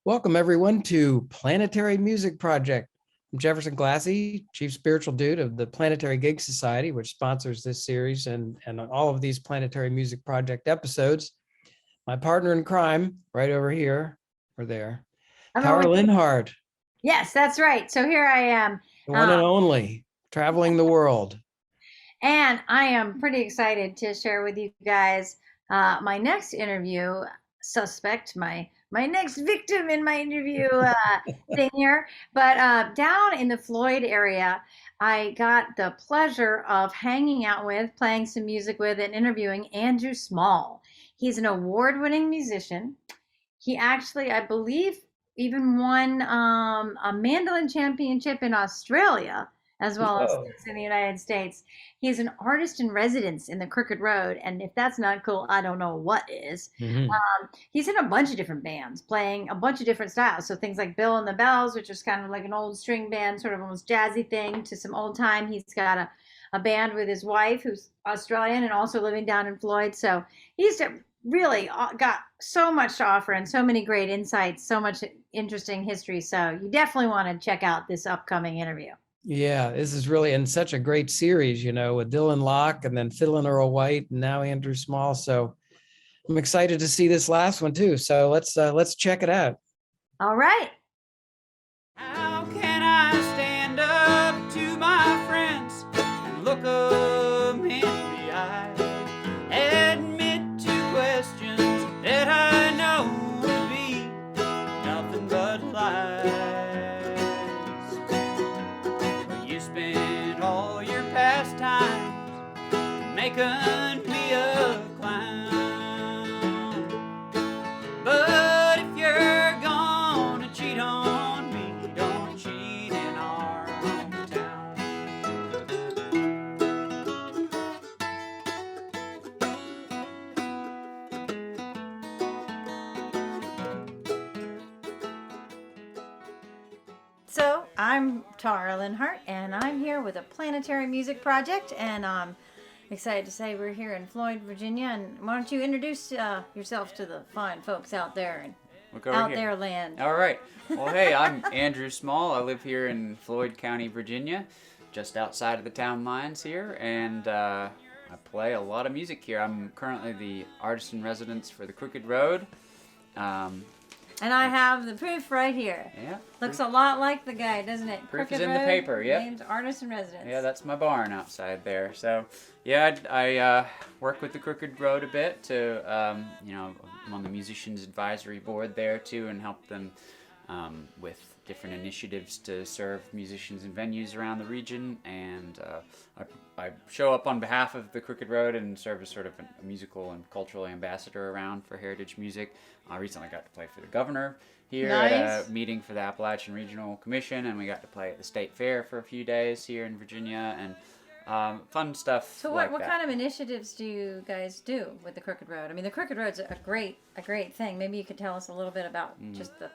Welcome, everyone, to Planetary Music Project. I'm Jefferson Glassie, Chief Spiritual Dude of the Planetary Gig Society, which sponsors this series and all of these Planetary Music Project episodes. My partner in crime, right over here, or there, Tara Linhardt, Yes, that's right. So here I am. the one and only, traveling the world. And I am pretty excited to share with you guys my next interview suspect, my next victim in my interview thing here. But down in the Floyd area, I got the pleasure of hanging out with, playing some music with, and interviewing Andrew Small. He's an award-winning musician. He actually, I believe, even won a mandolin championship in Australia as well as Whoa. in the United States. He's an artist in residence in the Crooked Road, and if that's not cool, I don't know what is. Mm-hmm. He's in a bunch of different bands, playing a bunch of different styles. So things like Bill and the Bells, which is kind of like an old string band, sort of almost jazzy thing, to some old time. He's got a band with his wife, who's Australian and also living down in Floyd. So he's really got so much to offer and so many great insights, so much interesting history. So you definitely want to check out this upcoming interview. Yeah, this is really in such a great series, with Dylan Locke and then Fiddlin' Earl White and now Andrew Small. So I'm excited to see this last one too. So let's check it out. All right. How can I stand up to my friends and look them in the eye? Admit to questions that I know will be nothing but lies. But you spent all your past times making me a clown. But if you're gonna cheat on me, don't cheat in our hometown. So I'm Tara Linhardt, and I'm here with a Planetary Music Project, and I'm excited to say we're here in Floyd, Virginia. And why don't you introduce yourself to the fine folks out there and out here. there land? All right. Well, hey, I'm Andrew Small. I live here in Floyd County, Virginia, just outside of the town lines here, and I play a lot of music here. I'm currently the artist in residence for the Crooked Road. And I have the proof right here. Yeah. Looks a lot like the guy, doesn't it? Proof Crooked is in the Road, paper, yep. Named Artist in Residence. Yeah, that's my barn outside there. So, yeah, I work with the Crooked Road a bit to, I'm on the Musicians Advisory Board there too, and help them with different initiatives to serve musicians and venues around the region. And I show up on behalf of the Crooked Road and serve as sort of a musical and cultural ambassador around for heritage music. I recently got to play for the governor here at a meeting for the Appalachian Regional Commission, and we got to play at the State Fair for a few days here in Virginia, and fun stuff. So what kind of initiatives do you guys do with the Crooked Road? I mean, the Crooked Road's a great thing. Maybe you could tell us a little bit about just the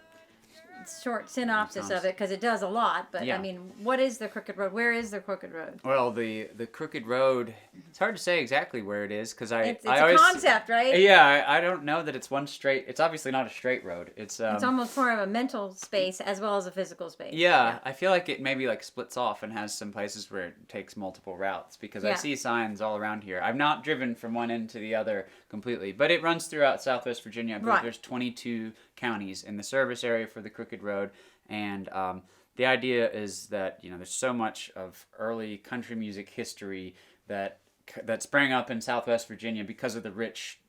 short synopsis of it, because it does a lot. But yeah. I mean, what is the Crooked Road? Where is the Crooked Road? Well, the Crooked Road, it's hard to say exactly where it is, because it's I a always, concept, right? Yeah, I don't know that it's one straight. It's obviously not a straight road. It's almost more of a mental space as well as a physical space. Yeah, I feel like it maybe like splits off and has some places where it takes multiple routes, because I see signs all around here. I've not driven from one end to the other completely, but it runs throughout Southwest Virginia. I believe there's 22 counties in the service area for the Crooked Road. And the idea is that, there's so much of early country music history that sprang up in Southwest Virginia because of the rich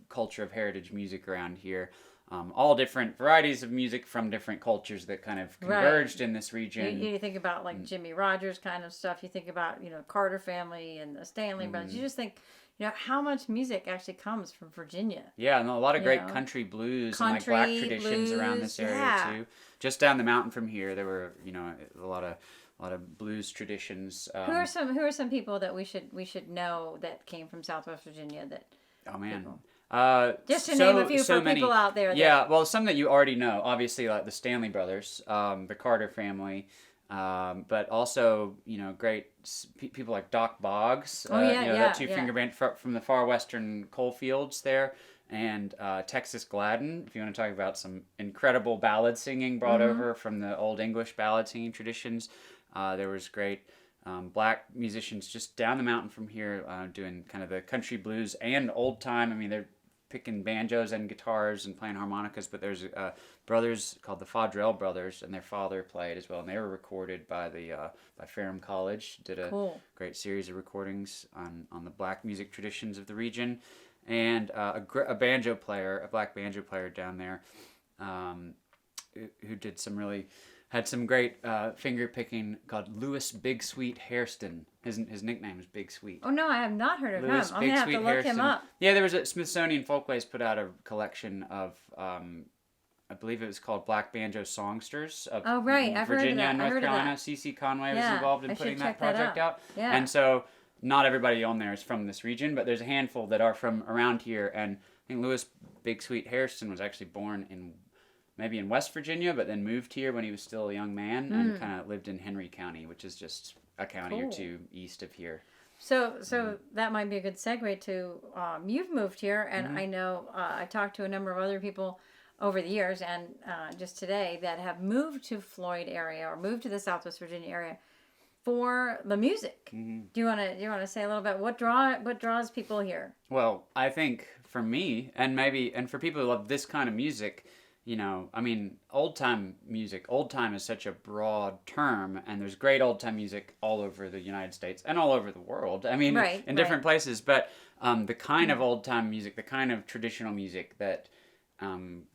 culture of heritage music around here. All different varieties of music from different cultures that kind of converged in this region. You think about like Jimmy Rogers kind of stuff. You think about, Carter family and the Stanley brothers. You just think, how much music actually comes from Virginia. Yeah, and a lot of great country blues and like black traditions around this area too. Just down the mountain from here, there were, a lot of blues traditions. Who are some people that we should know that came from Southwest Virginia that? Oh man. Just to name a few for people out there. Yeah, well, some that you already know, obviously, like the Stanley brothers, the Carter family, but also, great people like Doc Boggs, that two-finger band from the far western coal fields there. and Texas Gladden, if you want to talk about some incredible ballad singing brought over from the Old English ballad singing traditions. There was great black musicians just down the mountain from here doing kind of the country blues and old time. I mean, they're picking banjos and guitars and playing harmonicas, but there's brothers called the Fodrell Brothers, and their father played as well, and they were recorded by the by Ferrum College. Did a great series of recordings on the black music traditions of the region, and a black banjo player down there, who did some really. Had some great finger picking called Louis Big Sweet Hairston. His nickname is Big Sweet. Oh no, I have not heard of him. I'm Big gonna have Sweet to look Hairston. him up. Yeah, there was a Smithsonian Folkways put out a collection of I believe it was called Black Banjo Songsters of I've heard of Virginia that. and I North heard of Carolina. that. C.C. Conway was Yeah, involved I in should putting that check that project out. Yeah. And so not everybody on there is from this region, but there's a handful that are from around here. And I think Louis Big Sweet Hairston was actually born maybe in West Virginia, but then moved here when he was still a young man and kind of lived in Henry County, which is just a county or two east of here. So that might be a good segue to you've moved here, and I know I talked to a number of other people over the years and just today that have moved to Floyd area or moved to the Southwest Virginia area for the music. Do you want to say a little bit what draws people here? Well, I think for me and for people who love this kind of music, I mean, old time music. Old time is such a broad term, and there's great old time music all over the United States and all over the world. I mean, in different places. But the kind of old time music, the kind of traditional music that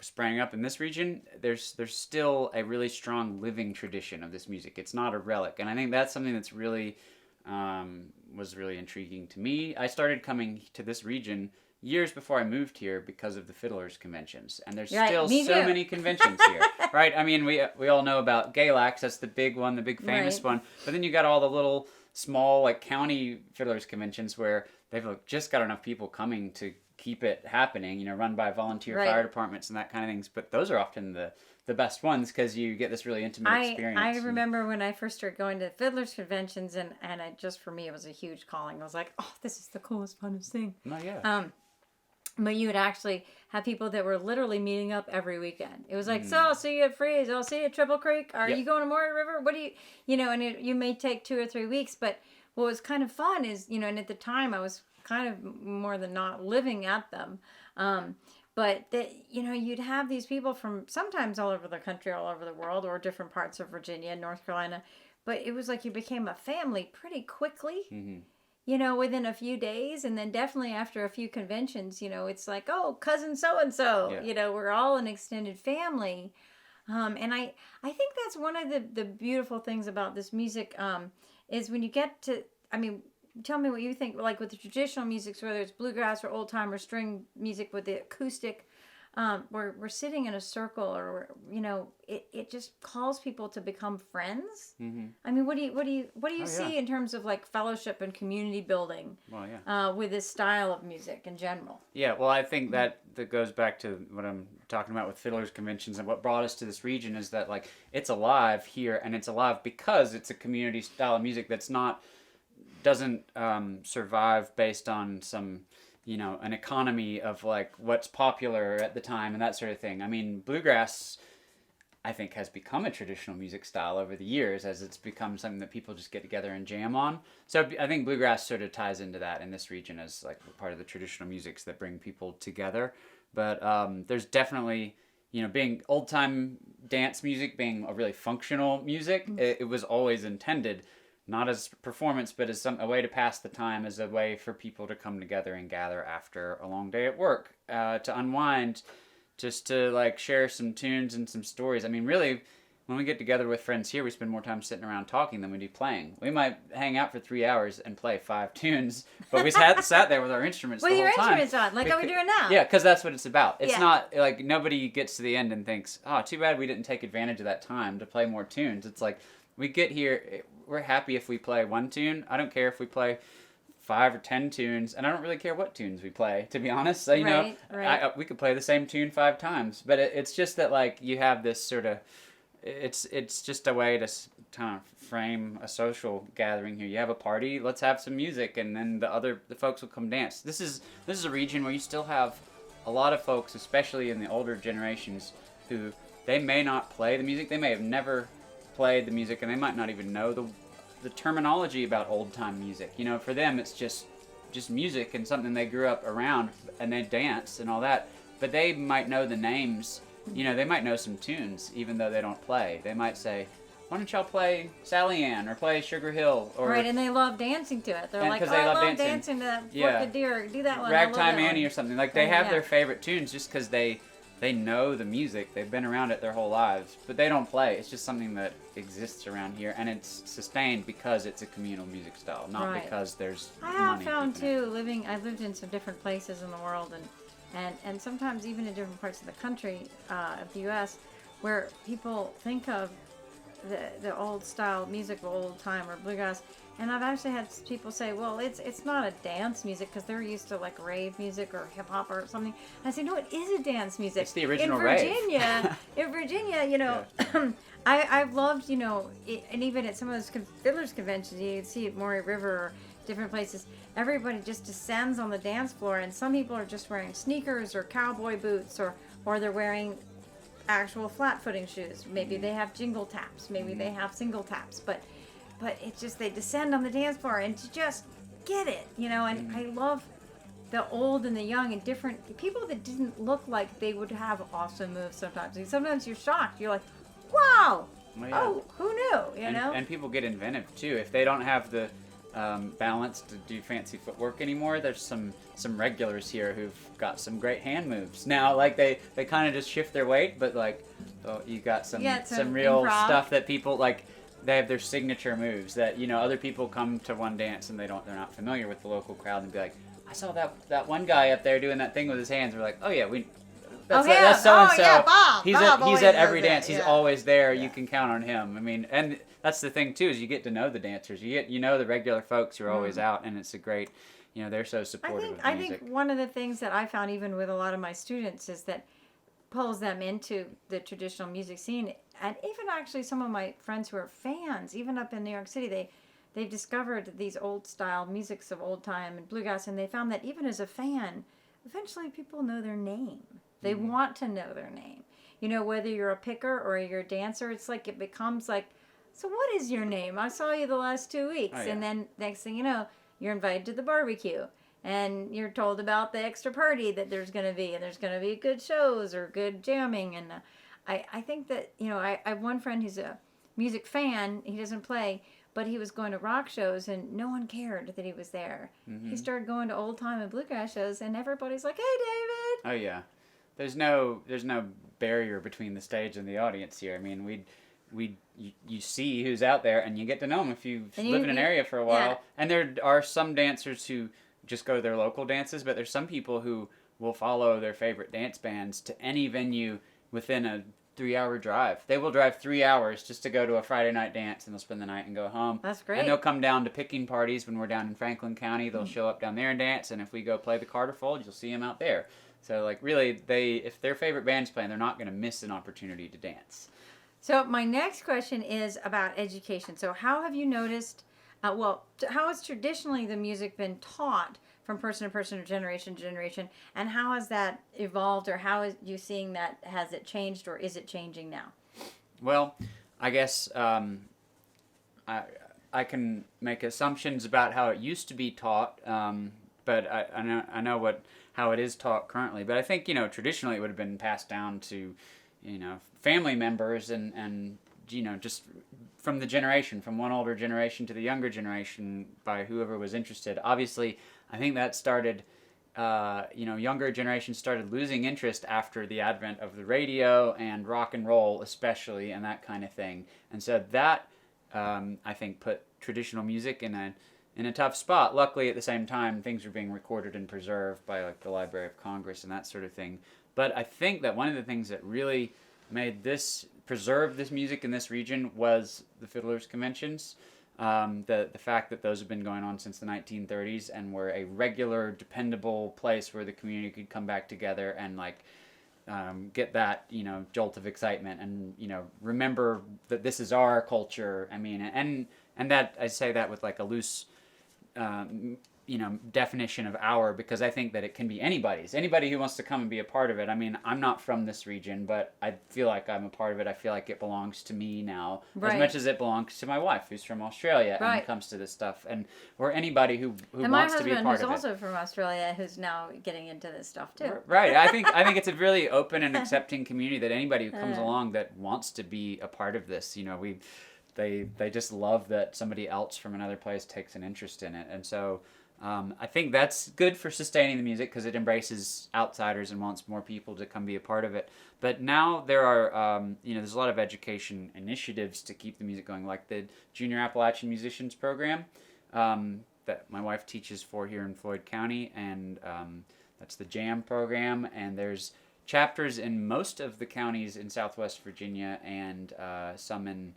sprang up in this region, there's still a really strong living tradition of this music. It's not a relic, and I think that's something that's really was really intriguing to me. I started coming to this region years before I moved here because of the Fiddlers Conventions, and there's still so many conventions here, right? I mean, we all know about Galax, that's the big one, the big famous one, but then you got all the little small like county Fiddlers Conventions where they've just got enough people coming to keep it happening, run by volunteer fire departments and that kind of things, but those are often the best ones because you get this really intimate experience. I remember when I first started going to Fiddlers Conventions, and for me it was a huge calling. I was like, oh, this is the coolest, funnest thing. Oh, yeah. But you would actually have people that were literally meeting up every weekend. It was like, so I'll see you at Freeze. I'll see you at Triple Creek. Are you going to Maury River? What do you, and you may take 2 or 3 weeks. But what was kind of fun is, and at the time I was kind of more than not living at them. But that, you'd have these people from sometimes all over the country, all over the world, or different parts of Virginia, North Carolina. But it was like you became a family pretty quickly. Within a few days, and then definitely after a few conventions, it's like, oh, cousin so-and-so, we're all an extended family. And I think that's one of the beautiful things about this music, is when you get to, tell me what you think, like with the traditional music, whether it's bluegrass or old time or string music with the acoustic, we're sitting in a circle, or it just calls people to become friends. I mean, what do you see in terms of like fellowship and community building? Well, with this style of music in general. Yeah, well, I think that goes back to what I'm talking about with Fiddlers Conventions, and what brought us to this region is that like it's alive here, and it's alive because it's a community style of music that's doesn't survive based on some an economy of like what's popular at the time and that sort of thing. I mean, bluegrass, I think, has become a traditional music style over the years as it's become something that people just get together and jam on. So I think bluegrass sort of ties into that in this region as like part of the traditional musics that bring people together. But there's definitely, being old time dance music, being a really functional music, it was always intended not as performance, but as a way to pass the time, as a way for people to come together and gather after a long day at work, to unwind, just to like share some tunes and some stories. I mean, really, when we get together with friends here, we spend more time sitting around talking than we do playing. We might hang out for 3 hours and play 5 tunes, but we sat there with our instruments the whole time. With your instruments on, like how we're doing now. Yeah, because that's what it's about. It's not like nobody gets to the end and thinks, oh, too bad we didn't take advantage of that time to play more tunes. It's like, we get here, we're happy if we play 1 tune. I don't care if we play 5 or 10 tunes, and I don't really care what tunes we play, to be honest. So, we could play the same tune 5 times, but it's just that like you have this sort of, it's just a way to kind of frame a social gathering here. You have a party, let's have some music, and then the folks will come dance. This is a region where you still have a lot of folks, especially in the older generations, who they may not play the music, they may have never played the music, and they might not even know the terminology about old time music. You know, for them it's just music and something they grew up around, and they dance and all that. But they might know the names. You know, they might know some tunes even though they don't play. They might say, "Why don't y'all play Sally Ann or play Sugar Hill?" Or Right, and they love dancing to it. They're like, "Oh, I love dancing to that Fork of Deer. Do that one. Ragtime Annie or something. Like they have yeah. their favorite tunes just because they know the music. They've been around it their whole lives, but they don't play. It's just something that exists around here, and it's sustained because it's a communal music style, not Right. because there's I have money found keeping it. too, I've lived in some different places in the world, and sometimes even in different parts of the country, of the U.S., where people think of the old style music, old time or bluegrass, and I've actually had people say, well, it's not a dance music because they're used to like rave music or hip hop or something. And I say, no, it is a dance music. It's the original in rave. Virginia. In Virginia, you know, I've loved, you know, and even at some of those fiddlers conventions, you can see at Maury River or different places, everybody just descends on the dance floor, and some people are just wearing sneakers or cowboy boots, or they're wearing actual flat-footing shoes. Maybe they have jingle taps, maybe they have single taps, but it's just they descend on the dance floor and to just get it, you know. And I love the old and the young and different people that didn't look like they would have awesome moves sometimes. And sometimes you're shocked. You're like, wow, Well, yeah. oh, who knew, you know? And people get inventive too. If they don't have the balance to do fancy footwork anymore, there's some regulars here who've got some great hand moves. Now, like they kind of just shift their weight, but like you got some real improv stuff that people like. They have their signature moves that, you know, other people come to one dance and they're not familiar with the local crowd and be like, I saw that one guy up there doing that thing with his hands. We're like, oh yeah, that's so and so. Yeah, Bob. He's Bob at every dance. that, He's yeah. always there. Yeah. You can count on him. I mean, and that's the thing too, is you get to know the dancers. You know the regular folks who are always out, and it's a great, you know, they're so supportive of music. I think one of the things that I found even with a lot of my students is that pulls them into the traditional music scene, and even actually some of my friends who are fans, even up in New York City, they've discovered these old style musics of old time and bluegrass, and they found that even as a fan, eventually people know their name. They want to know their name. You know, whether you're a picker or you're a dancer, it's like it becomes like, so what is your name? I saw you the last 2 weeks. Oh, yeah. And then next thing you know, you're invited to the barbecue. And you're told about the extra party that there's going to be. And there's going to be good shows or good jamming. And I think that, you know, I have one friend who's a music fan. He doesn't play, but he was going to rock shows and no one cared that he was there. He started going to old time and bluegrass shows and everybody's like, hey, David. Oh yeah, there's no barrier between the stage and the audience here. I mean, you see who's out there and you get to know them if you live in an area for a while. Yeah. And there are some dancers who just go to their local dances, but there's some people who will follow their favorite dance bands to any venue within a 3-hour drive. They will drive 3 hours just to go to a Friday night dance, and they'll spend the night and go home. That's great. And they'll come down to picking parties when we're down in Franklin County. They'll show up down there and dance, and if we go play the Carter Fold, you'll see them out there. So, like, really, if their favorite band's playing, they're not going to miss an opportunity to dance. So my next question is about education. So how have you noticed, how has traditionally the music been taught from person to person or generation to generation, and how has that evolved, or how is you seeing that, has it changed, or is it changing now? Well, I guess I can make assumptions about how it used to be taught, but I know how it is taught currently. But I think, you know, traditionally it would have been passed down to, you know, family members and you know, just from one older generation to the younger generation by whoever was interested. Obviously, I think that started, you know, younger generations started losing interest after the advent of the radio and rock and roll especially, and that kind of thing. And so that, I think, put traditional music in a tough spot. Luckily, at the same time, things were being recorded and preserved by like the Library of Congress and that sort of thing. But I think that one of the things that really preserve this music in this region was the Fiddlers Conventions. The fact that those have been going on since the 1930s and were a regular, dependable place where the community could come back together and like get that, you know, jolt of excitement and, you know, remember that this is our culture. I mean, and that I say that with like a loose definition of our, because I think that it can be anybody who wants to come and be a part of it. I mean, I'm not from this region, but I feel like I'm a part of it. I feel like it belongs to me now as much as it belongs to my wife, who's from Australia, and it comes to this stuff, or anybody who wants to be a part of it. My husband, who's also from Australia, who's now getting into this stuff too. Right. I think it's a really open and accepting community, that anybody who comes along that wants to be a part of this, they just love that somebody else from another place takes an interest in it. And so I think that's good for sustaining the music, because it embraces outsiders and wants more people to come be a part of it. But now there are, there's a lot of education initiatives to keep the music going, like the Junior Appalachian Musicians Program that my wife teaches for here in Floyd County, and that's the JAM program. And there's chapters in most of the counties in Southwest Virginia, and some in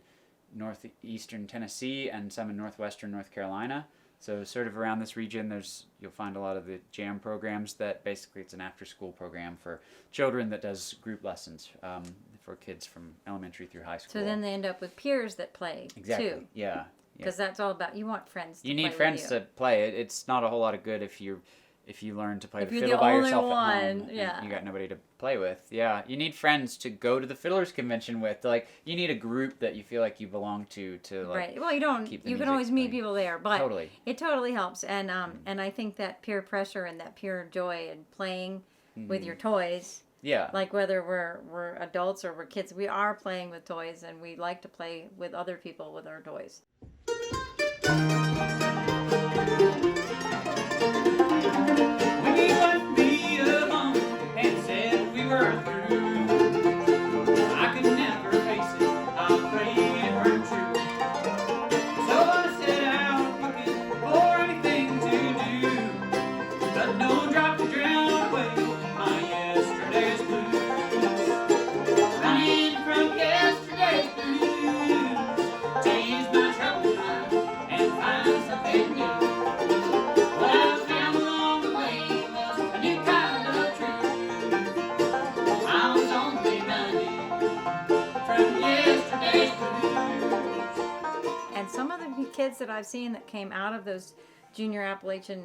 northeastern Tennessee, and some in northwestern North Carolina. So sort of around this region, you'll find a lot of the JAM programs that basically it's an after-school program for children that does group lessons for kids from elementary through high school. So then they end up with peers that play too. Yeah. Because that's all about, you want friends to you play need friends with you. to play. It's not a whole lot of good if you learn to play If the you're fiddle the by only yourself one, at home, and you got nobody to play with. Yeah, you need friends to go to the fiddlers convention with. Like, you need a group that you feel like you belong to like, right. Well, you can always meet people there, but it totally helps. And and I think that peer pressure and that pure joy in playing with your toys. Yeah. Like, whether we're adults or we're kids, we are playing with toys, and we like to play with other people with our toys. Kids that I've seen that came out of those junior Appalachian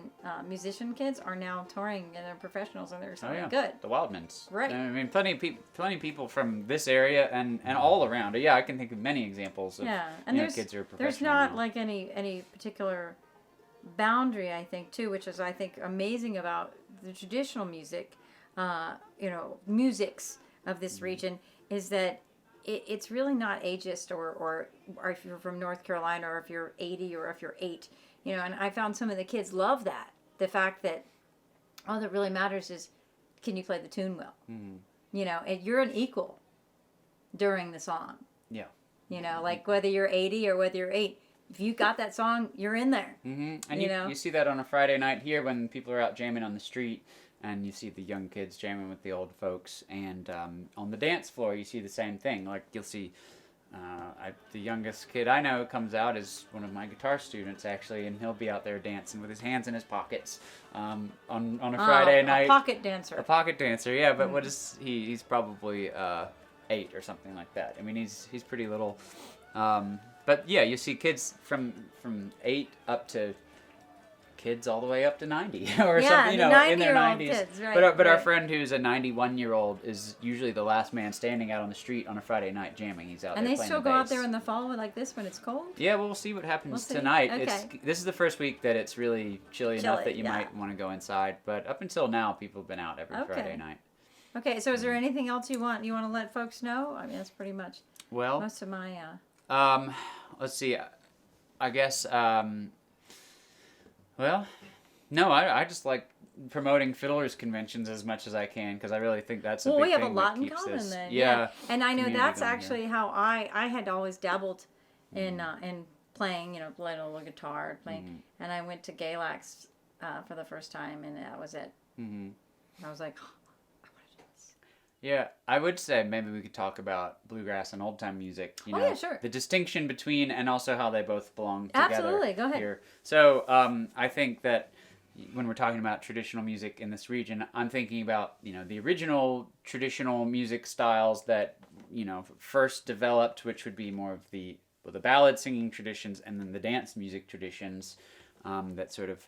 musician kids are now touring, and they're professionals, and they're sounding good. The Wildmans. Right. I mean, plenty of people from this area and all around. Yeah, I can think of many examples of and kids who are professional. There's not now. like any particular boundary, I think, too, which is, I think, amazing about the traditional music, musics of this region, is that it's really not ageist, or if you're from North Carolina, or if you're 80, or if you're 8, and I found some of the kids love that. The fact that all that really matters is, can you play the tune well? Mm-hmm. And you're an equal during the song. Yeah. Like, whether you're 80 or whether you're 8, if you got that song, you're in there. Mm-hmm. And you see that on a Friday night here when people are out jamming on the street. And you see the young kids jamming with the old folks. And on the dance floor, you see the same thing. Like, you'll see the youngest kid I know comes out is one of my guitar students, actually. And he'll be out there dancing with his hands in his pockets on a Friday night. A pocket dancer. A pocket dancer, yeah. But what is he? He's probably 8 or something like that. I mean, he's pretty little. But, yeah, you see kids from 8 up to kids all the way up to 90 or something, in their 90s. Kids, right, but our friend who's a 91-year-old is usually the last man standing out on the street on a Friday night jamming. He's out there playing the bass. And they still go out there in the fall like this when it's cold? Yeah, well, we'll see what happens tonight. Okay. This is the first week that it's really chilly enough that you might want to go inside. But up until now, people have been out every Friday night. Okay, so is there anything else you want to let folks know? I mean, that's pretty much most of my... Let's see. I guess... Well, no, I just like promoting fiddlers conventions as much as I can, because I really think that's a big thing. Well, we have a lot in common then. Yeah. And I know that's actually how I had always dabbled in playing, playing a little guitar, and I went to Galax for the first time, and that was it. Mm-hmm. I was like, I want to do this. Yeah, I would say maybe we could talk about bluegrass and old time music. Yeah, sure. The distinction between, and also how they both belong together. Absolutely, go ahead. Here. So I think that when we're talking about traditional music in this region, I'm thinking about the original traditional music styles that first developed, which would be more of the ballad singing traditions, and then the dance music traditions that sort of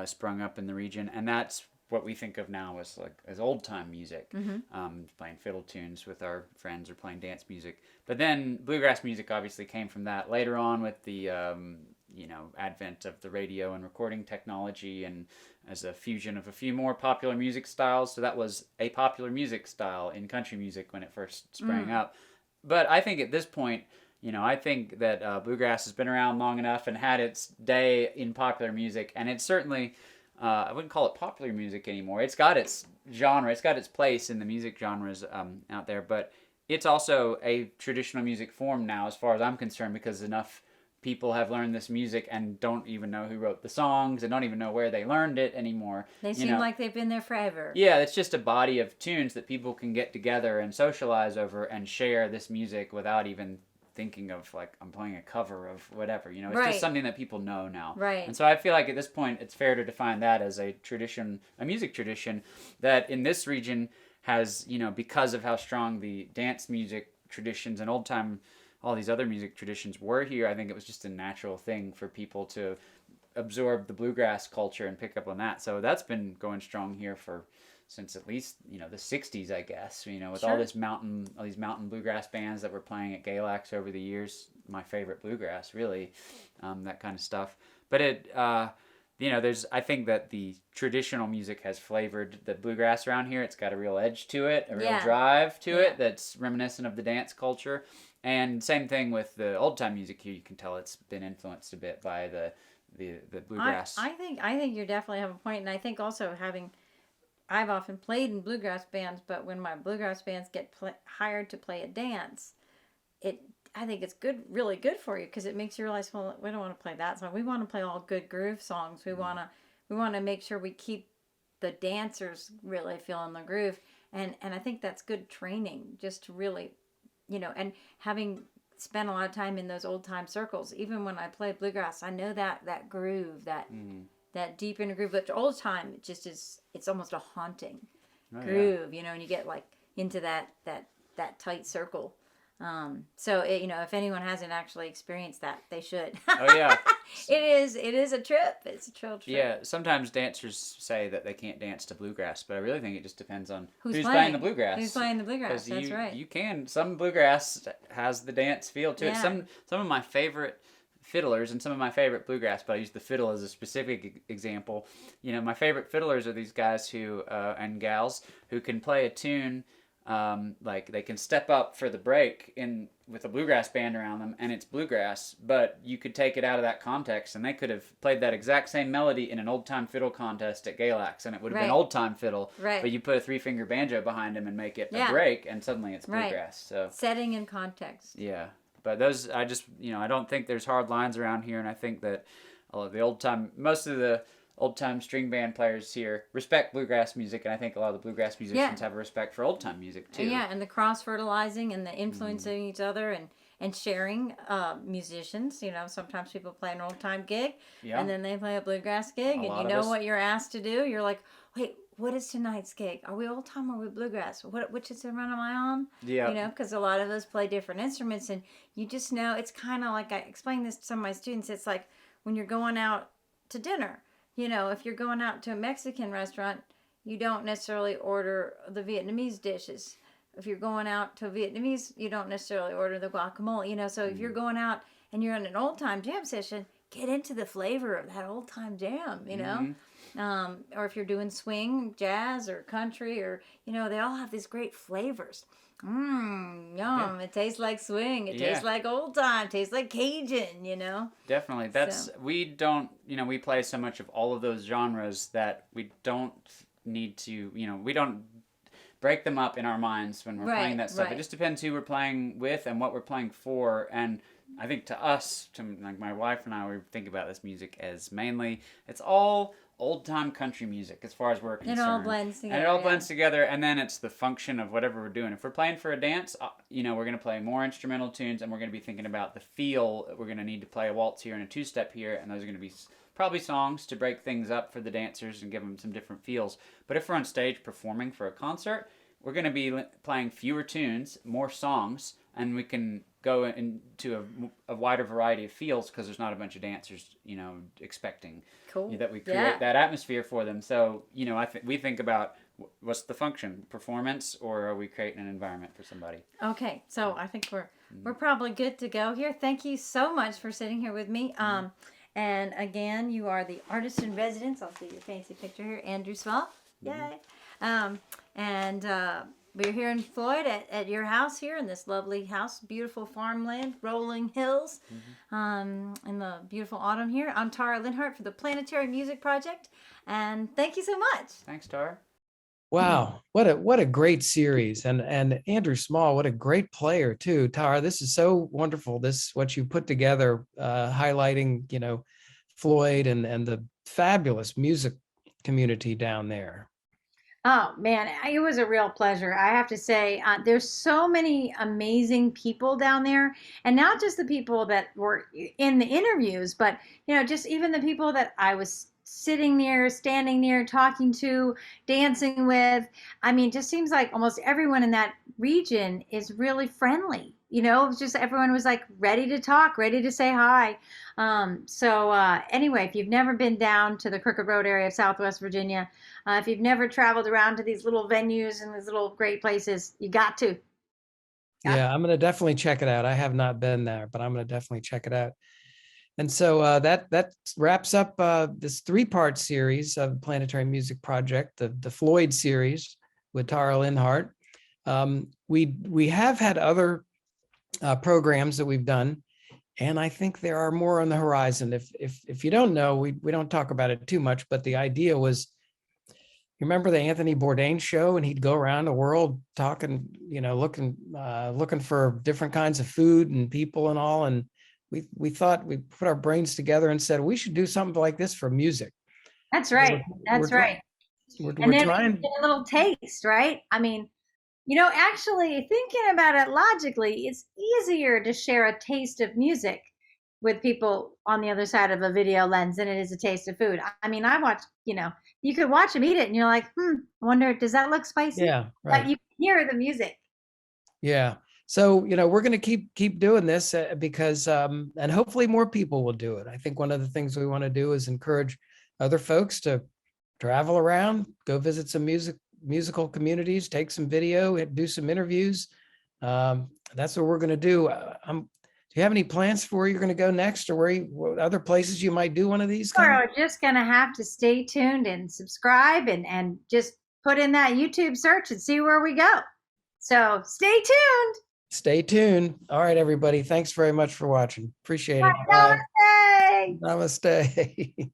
sprung up in the region, and that's what we think of now as old time music, playing fiddle tunes with our friends or playing dance music. But then bluegrass music obviously came from that later on with the advent of the radio and recording technology, and as a fusion of a few more popular music styles. So that was a popular music style in country music when it first sprang up. But I think at this point, I think that bluegrass has been around long enough and had its day in popular music, and it's certainly, I wouldn't call it popular music anymore. It's got its genre, it's got its place in the music genres out there, but it's also a traditional music form now, as far as I'm concerned, because enough people have learned this music and don't even know who wrote the songs and don't even know where they learned it anymore. They seem like they've been there forever. Yeah, it's just a body of tunes that people can get together and socialize over and share this music without even thinking of like I'm playing a cover of whatever. It's just something that people know now. Right. And so I feel like at this point it's fair to define that as a tradition, a music tradition that in this region has, because of how strong the dance music traditions and old time all these other music traditions were here, I think it was just a natural thing for people to absorb the bluegrass culture and pick up on that. So that's been going strong here since at least the 60s, I guess. With all these mountain bluegrass bands that were playing at Galax over the years. My favorite bluegrass, really, that kind of stuff. But I think that the traditional music has flavored the bluegrass around here. It's got a real edge to it, a real drive to it that's reminiscent of the dance culture. And same thing with the old time music here. You can tell it's been influenced a bit by the bluegrass. I think you definitely have a point, and I think also I've often played in bluegrass bands, but when my bluegrass bands get hired to play a dance, I think it's really good for you, because it makes you realize, well, we don't want to play that song. We want to play all good groove songs. We want to make sure we keep the dancers really feeling the groove, and I think that's good training, just to really, and having spent a lot of time in those old time circles, even when I play bluegrass, I know that groove, that deep inner groove. But old time, it just is. It's almost a haunting groove, and you get like into that tight circle. So if anyone hasn't actually experienced that, they should. Oh yeah, it is a trip. It's a trail trip. Yeah, sometimes dancers say that they can't dance to bluegrass, but I really think it just depends on who's playing playing the bluegrass. Who's playing the bluegrass? That's right. You can. Some bluegrass has the dance feel to it. Some of my favorite fiddlers and some of my favorite bluegrass, but I use the fiddle as a specific example. My favorite fiddlers are these guys who and gals who can play a tune. Like they can step up for the break with a bluegrass band around them, and it's bluegrass, but you could take it out of that context, and they could have played that exact same melody in an old time fiddle contest at Galax, and it would have been old time fiddle. Right. But you put a 3-finger banjo behind them and make it a break, and suddenly it's bluegrass. So setting and context. Yeah, but those I don't think there's hard lines around here, and I think that most of the old-time string band players here respect bluegrass music, and I think a lot of the bluegrass musicians have a respect for old-time music too. Yeah, and the cross-fertilizing and the influencing each other and sharing musicians. Sometimes people play an old-time gig, and then they play a bluegrass gig, and what you're asked to do. You're like, wait, what is tonight's gig? Are we old-time or are we bluegrass? Which instrument am I on? Yeah. Because a lot of us play different instruments, and you just know, it's kind of like, I explain this to some of my students, it's like when you're going out to dinner. If you're going out to a Mexican restaurant, you don't necessarily order the Vietnamese dishes. If you're going out to Vietnamese, you don't necessarily order the guacamole. So if you're going out and you're in an old-time jam session, get into the flavor of that old-time jam, or if you're doing swing, jazz, or country, or, they all have these great flavors. Yum. Yeah. It tastes like swing. It tastes like old time. It tastes like Cajun, Definitely. We don't, we play so much of all of those genres that we don't need to, we don't break them up in our minds when we're playing that stuff. It just depends who we're playing with and what we're playing for. And I think to us, like my wife and I, we think about this music as mainly, it's all old-time country music as far as we're concerned. It all blends together. And it all blends together, and then it's the function of whatever we're doing. If we're playing for a dance, we're going to play more instrumental tunes, and we're going to be thinking about the feel. We're going to need to play a waltz here and a two-step here, and those are going to be probably songs to break things up for the dancers and give them some different feels. But if we're on stage performing for a concert, we're going to be playing fewer tunes, more songs, and we can go into a wider variety of fields because there's not a bunch of dancers, expecting that we create that atmosphere for them. So, we think about what's the function, performance, or are we creating an environment for somebody? Okay, so I think we're probably good to go here. Thank you so much for sitting here with me. And again, you are the artist in residence. I'll see your fancy picture here, Andrew Swell. Yay! We're here in Floyd at your house here in this lovely house, beautiful farmland, rolling hills, in the beautiful autumn here. I'm Tara Linhardt for the Planetary Music Project, and thank you so much. Thanks, Tara. Wow, what a great series, and Andrew Small, what a great player too. Tara, this is so wonderful. What you put together, highlighting Floyd and the fabulous music community down there. Oh man, it was a real pleasure. I have to say, there's so many amazing people down there, and not just the people that were in the interviews, but just even the people that I was sitting near, standing near, talking to, dancing with. I mean, just seems like almost everyone in that region is really friendly. It's just everyone was like ready to talk, ready to say hi. Anyway, if you've never been down to the Crooked Road area of Southwest Virginia, if you've never traveled around to these little venues and these little great places, you got to. Yeah, I'm going to definitely check it out. I have not been there, but I'm going to definitely check it out. And so that wraps up this 3-part series of Planetary Music Project, the Floyd series with Tara Linhardt. We have had other programs that we've done, and I think there are more on the horizon. If you don't know, we don't talk about it too much, but the idea was, you remember the Anthony Bourdain show, and he'd go around the world talking, looking for different kinds of food and people and all, and we thought, we put our brains together and said we should do something like this for music. That's right. That's right. We're and then trying get a little taste, right? I mean, actually thinking about it logically, it's easier to share a taste of music with people on the other side of a video lens than it is a taste of food. I mean, I watch, you could watch them eat it and you're like, I wonder, does that look spicy? Yeah, right. But you can hear the music. Yeah. So, we're going to keep doing this because, and hopefully more people will do it. I think one of the things we want to do is encourage other folks to travel around, go visit some musical communities, take some video, do some interviews. That's what we're going to do. Do you have any plans for where you're going to go next, or what other places you might do one of these? We're just going to have to stay tuned and subscribe and just put in that YouTube search and see where we go. So stay tuned. Stay tuned. All right, everybody. Thanks very much for watching. Appreciate it. Namaste. Namaste.